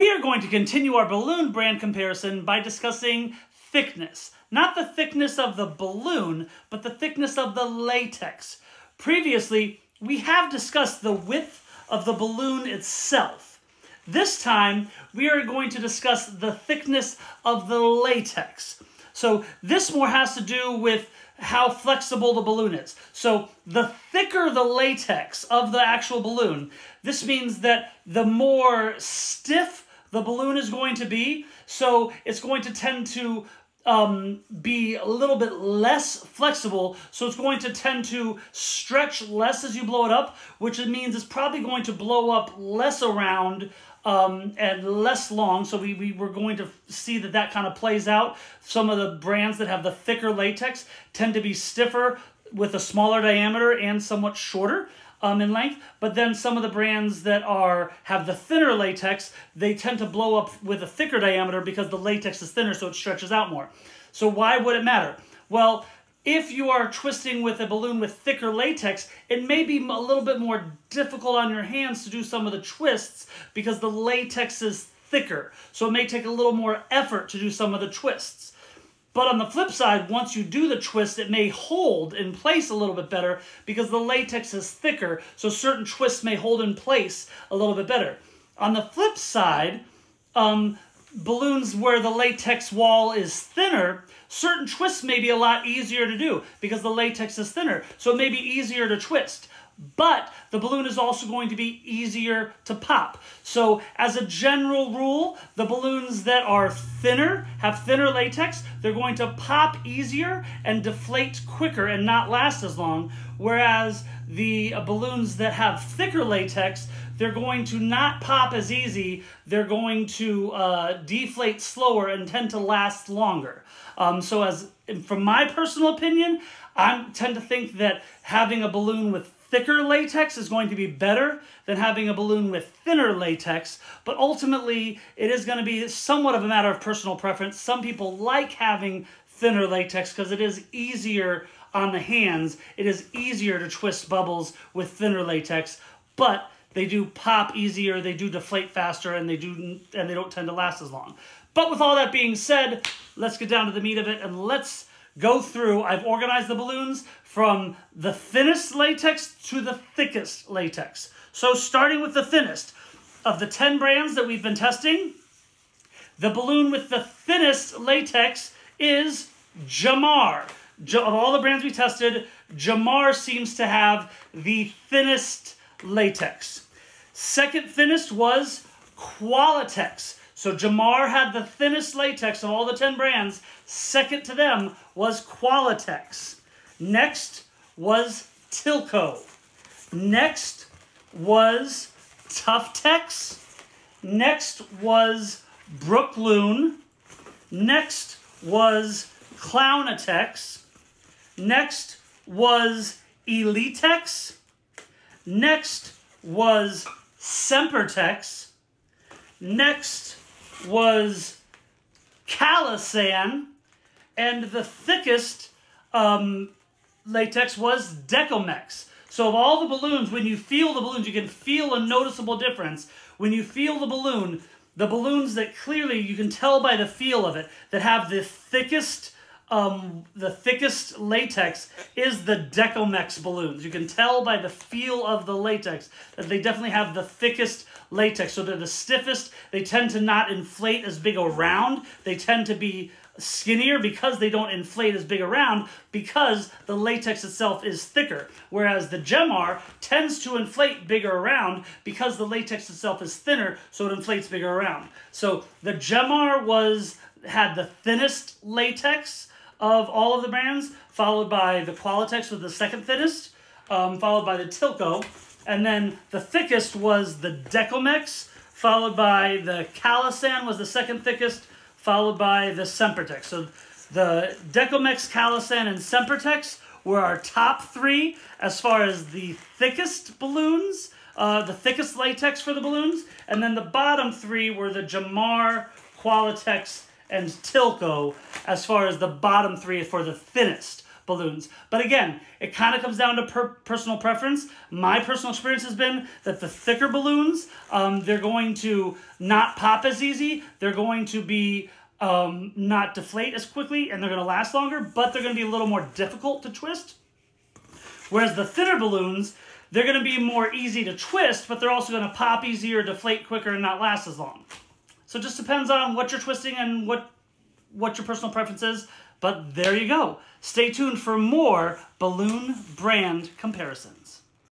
We are going to continue our balloon brand comparison by discussing thickness. Not the thickness of the balloon, but the thickness of the latex. Previously, we have discussed the width of the balloon itself. This time, we are going to discuss the thickness of the latex. So this more has to do with how flexible the balloon is. So the thicker the latex of the actual balloon, this means that the more stiff the balloon is going to be. So it's going to tend to be a little bit less flexible. So it's going to tend to stretch less as you blow it up, which means it's probably going to blow up less around and less long. So we're going to see that kind of plays out. Some of the brands that have the thicker latex tend to be stiffer with a smaller diameter and somewhat shorter in length. But then some of the brands that have the thinner latex, they tend to blow up with a thicker diameter because the latex is thinner, so it stretches out more. So why would it matter? Well, if you are twisting with a balloon with thicker latex, it may be a little bit more difficult on your hands to do some of the twists because the latex is thicker. So it may take a little more effort to do some of the twists. But on the flip side, once you do the twist, it may hold in place a little bit better because the latex is thicker, so certain twists may hold in place a little bit better. On the flip side, balloons where the latex wall is thinner, certain twists may be a lot easier to do because the latex is thinner, so it may be easier to twist. But the balloon is also going to be easier to pop. So as a general rule, the balloons that are thinner, have thinner latex, they're going to pop easier and deflate quicker and not last as long. Whereas the balloons that have thicker latex, they're going to not pop as easy. They're going to deflate slower and tend to last longer. From my personal opinion, I tend to think that having a balloon with thicker latex is going to be better than having a balloon with thinner latex, but ultimately it is going to be somewhat of a matter of personal preference. Some people like having thinner latex because it is easier on the hands. It is easier to twist bubbles with thinner latex, but they do pop easier, they do deflate faster, and they don't tend to last as long. But with all that being said, let's get down to the meat of it and let's go through. I've organized the balloons from the thinnest latex to the thickest latex. So starting with the thinnest, of the 10 brands that we've been testing, the balloon with the thinnest latex is Jamar. Of all the brands we tested, Jamar seems to have the thinnest latex. Second thinnest was Qualitex. So Jamar had the thinnest latex of all the 10 brands. Second to them was Qualitex. Next was Tilco. Next was Tuftex. Next was Brookloon. Next was Clownitex. Next was Elitex. Next was Sempertex. Next was Calasan, and the thickest latex was Decomex. So of all the balloons, when you feel the balloons, you can feel a noticeable difference. When you feel the balloons that clearly you can tell by the feel of it, that have the thickest latex is the Decomex balloons. You can tell by the feel of the latex that they definitely have the thickest latex. So they're the stiffest. They tend to not inflate as big around. They tend to be skinnier because they don't inflate as big around because the latex itself is thicker. Whereas the Jamar tends to inflate bigger around because the latex itself is thinner, so it inflates bigger around. So the Jamar had the thinnest latex of all of the brands, followed by the Qualitex with the second thinnest, followed by the Tilco, and then the thickest was the Decomex, followed by the Calasan was the second thickest, followed by the Sempertex. So the Decomex, Calasan, and Sempertex were our top 3 as far as the thickest balloons, the thickest latex for the balloons, and then the bottom 3 were the Jamar, Qualitex, and Tilco as far as the bottom 3 for the thinnest balloons. But again, it kind of comes down to personal preference. My personal experience has been that the thicker balloons, they're going to not pop as easy. They're going to be not deflate as quickly, and they're going to last longer, but they're going to be a little more difficult to twist. Whereas the thinner balloons, they're going to be more easy to twist, but they're also going to pop easier, deflate quicker, and not last as long. So it just depends on what you're twisting and what your personal preference is. But there you go. Stay tuned for more balloon brand comparisons.